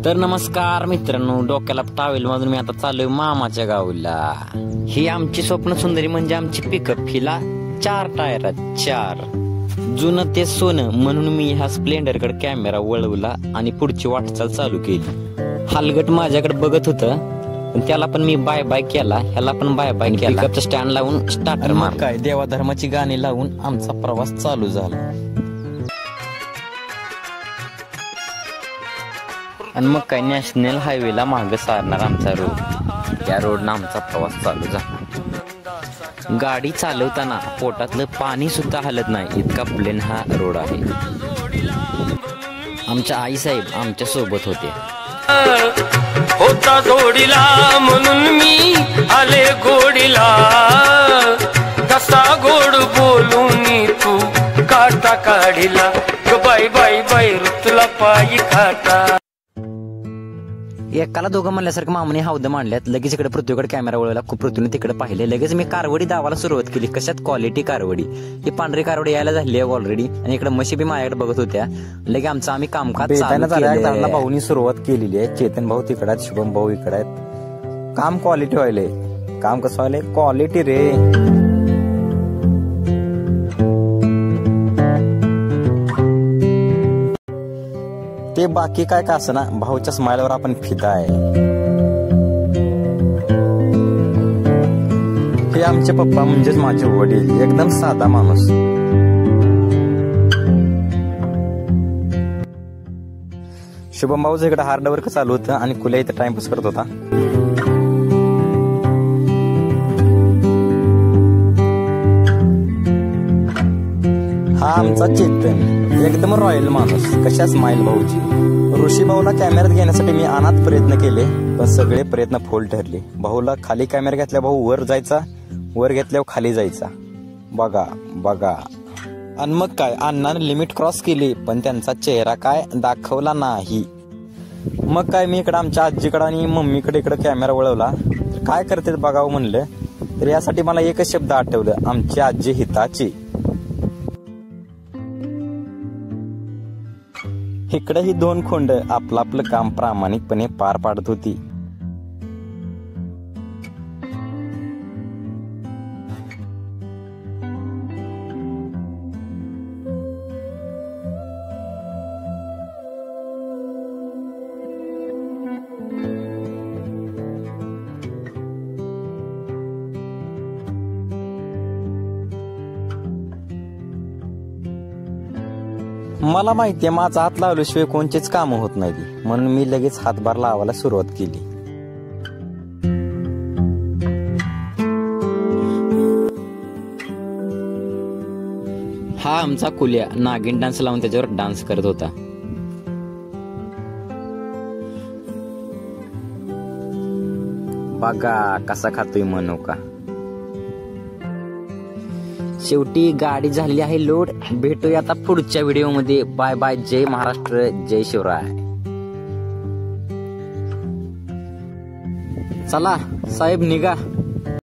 तर नमस्कार मित्रांनो, डोक्याला टावेल मधून मी आता चाललोय मामाच्या गावाला. ही आमची स्वप्न सुंदरी म्हणजे आमची पिकअप. हिला 4 टायर आहेत, 4. जुनं ते सोनं म्हणून मी ह्या स्प्लेंडरकडे कॅमेरा वळवला आणि पुढची वाटचाल चालू केली. हलगट माझ्याकडे बघत होतं, पण त्याला पण मी बाय बाय केला, ह्याला पण बाय बाय केला. पिकअपचं स्टँड लावून स्टार्टर मार काय देवाधर्माची गाणी लावून आमचा प्रवास चालू झाला. आणि मग काय नॅशनल हायवेला मागे सारणार आमचा रोड. त्या रोडनं आमचा प्रवास चालू झाला. गाडी चालवताना पोटातलं पाणी सुद्धा हलत नाही, इतका प्लेन हा रोड आहे. आमच्या आईसाहेब आमच्या सोबत होते. होता जोडीला म्हणून मी आले गोडीला, कसा गोड बोलून तू काटा काढिला, बाय बाय बाय ऋतुला पायी खाटा. एकाला दोघं म्हणल्यासारखं मामाने हौद मांडल्यात. लगेच इकडे पृथ्वीकडे कॅमेरा वळवला, खूप पृथ्वीने तिकडे पाहिले. लगेच मी कारवडी दावाला सुरुवात केली. कशात? क्वालिटी कारवडी. ही पांढरी कारवडी यायला झाली आहे ऑलरेडी, आणि इकडे म्हशी बी माझ्याकडे बघत होत्या. लगे आमचं आम्ही कामकाज भाऊनी सुरुवात केलेली आहे. चेतन भाऊ तिकडे आहेत, शुभम भाऊ इकडे आहेत. काम क्वालिटी व्हायलंय. काम कसं व्हायलंय? क्वालिटी रे. ते बाकी काय का असं ना, भाऊच्या स्माइलवर आपण फिदा आहे. हे आमचे पप्पा म्हणजेच माझे वडील, एकदम साधा माणूस. शुभम भाऊचं इकडे हार्ड वर्क चालू होतं आणि कुल्या इथं टाइमपास करत होता. हा आमचा चेतन, एकदम रॉयल माणूस. कशा स्माइल भाऊची. ऋषी भाऊला कॅमेऱ्यात घेण्यासाठी मी अनाथ प्रयत्न केले, पण सगळे प्रयत्न फोल ठरले. भाऊला खाली कॅमेरा घेतल्या, भाऊ वर जायचा, वर घेतल्यावर खाली जायचा. बघा बघा. आणि मग काय, अण्णाने लिमिट क्रॉस केली, पण त्यांचा चेहरा काय दाखवला नाही. मग काय, मी इकडे आमच्या आजीकडे आणि मम्मीकडे इकडे कॅमेरा वळवला. काय करते बघावं म्हणलं, तर यासाठी मला एकच शब्द आठवलं, आमची आजी हिताची. इकडे ही 2 खोंड आपलं आपलं काम प्रामाणिकपणे पार पाडत होती. मला माहितीये माझा हात लावल्याशिवाय कोणतेच काम होत नाही, म्हणून मी लगेच हातभार लावायला सुरुवात केली. हा आमचा कुल्या नागिन डान्स लावून त्याच्यावर डान्स करत होता. बघा कसा खातोय मनोका. शेवटी गाडी झालेली आहे लोड. भेटूया आता पुढच्या व्हिडिओमध्ये. Bye bye. जय महाराष्ट्र, जय शिवराय. चला साहेब निघा.